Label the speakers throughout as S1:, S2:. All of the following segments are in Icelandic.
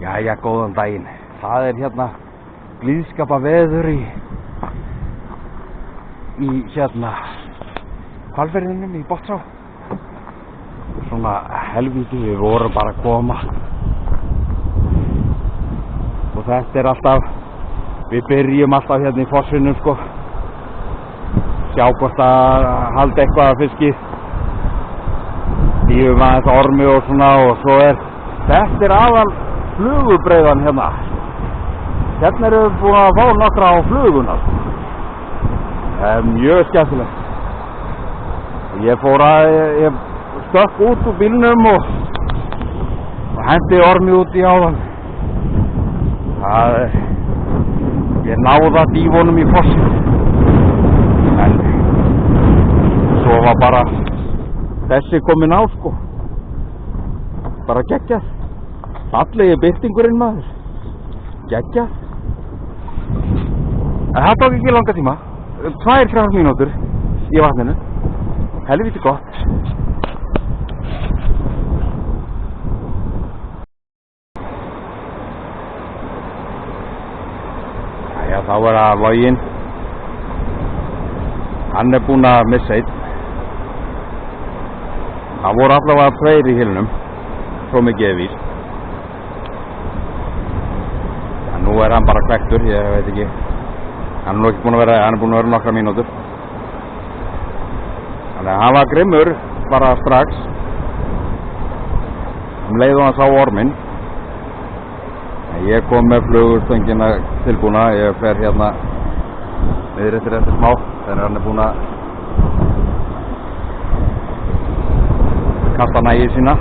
S1: Jæja, góðan daginn. Það hérna blíðskapaveður í Hvalfirðinum í Botnsá. Svona helvíti, við vorum bara að koma. Og þetta alltaf, við byrjum alltaf hérna í fossinum sko. Sjá hvort að halda eitthvað af fiski. Dýfum aðeins ormi og svona og svo þetta aðal flugubreiðan hérna. Hérna erum við búin að fá nokkra á fluguna. Það mjög skemmtilegt. Ég stökk út úr bílnum og hendi ormi út í áðan. Ég náði að dýfunum í fossin. En svo var bara þessi komin á sko. Bara geggjað. Fallegi birtingurinn maður. Geggjað. En það tók ekki langa tíma. 2-3 mínútur í vatninu. Helvíti gott. Jæja, þá það Loginn. Hann búinn að missa einn. Það voru allavega 2 í hylnum. Svo mikið víst. En nú hann bara kvektur, ég veit ekki. Hann er búinn að vera nokkra mínútur. Þannig að hann var grimmur bara strax. Leið og hann sá orminn. Ég kom með flugurstöngina tilbúna. Ég fer hérna niður eftir smá. Þannig að hann búinn að kasta nægið sína.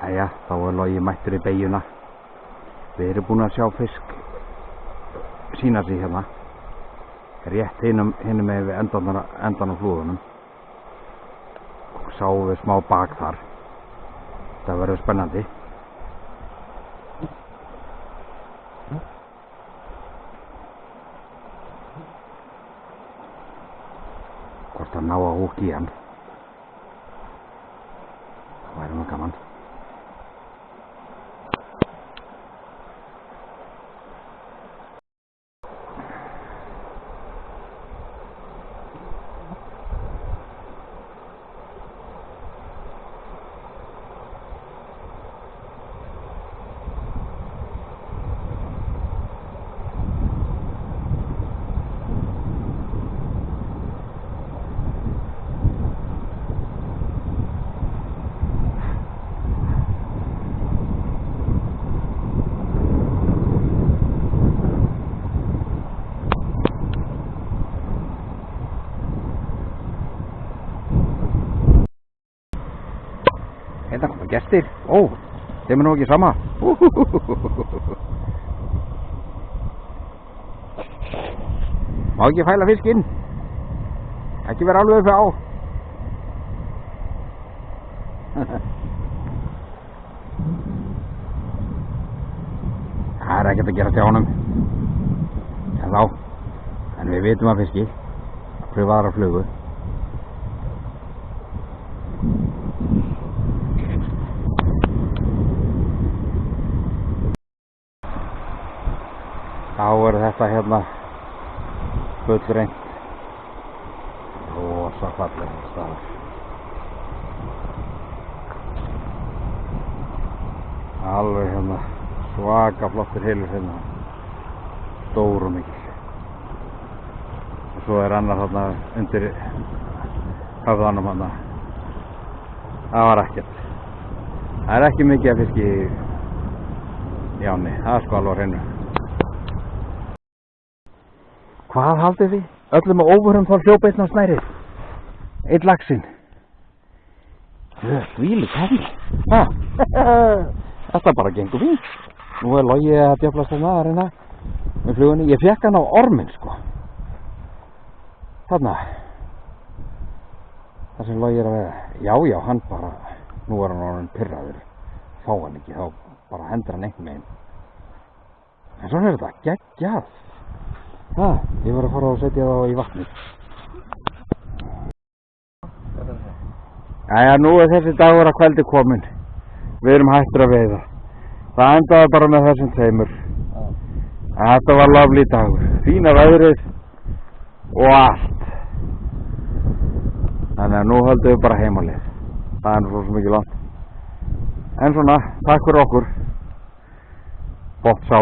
S1: Jæja, þá Logi mættur í beygjuna. Við erum búin að sjá fisk sína sig hérna. Rétt hinum með við endan á flúðunum. Og sáum við smá bak þar. Það verður spennandi. Hvort að ná að húkka í hann. Það væri nú gaman. Hérna koma gestir. Ó, þeim nú ekki sama. Má ekki fæla fiskinn. Ekki vera alveg uppi á. Það ekkert að gera til honum. En þá. En við vitum að fiski. Pröfa aðra flugu. Þá þetta hérna fullreynt. Rosa fallega staðar. Alveg hérna svaka flottir hylur hérna. Stór og mikil. Og svo annar þarna undir höfðanum þarna. Það var ekkert. Það ekki mikið að fiski í ánni. Það sko alveg á hreinu. Hvað haldið þið? Öllum á óvörum þá hljópa einn á snærið. Einn laxinn. Þvílík hefni. Þetta bara gengur fínt. Nú Logi að djöflast þarna að reyna með flugunni. Ég fékk hann á orminn sko. Þarna. Það sem Logi að vera. Já, hann bara. Nú hann orðinn pirraður. Fá hann ekki. Þá bara hendur hann einhvern veginn. En svona þetta. Geggjað. Ég var að fara og setja þá í vatnið. Jæja, nú er þessi dagur að kveldi kominn. Við erum hættir að veiða. Það endaði bara með þessum tveimur. Þetta var lovely dagur. Fína veðrið og allt. Þannig að nú höldum við bara heim á leið. Það er nú svo mikið langt. En svona, takk fyrir okkur. Bótt sá.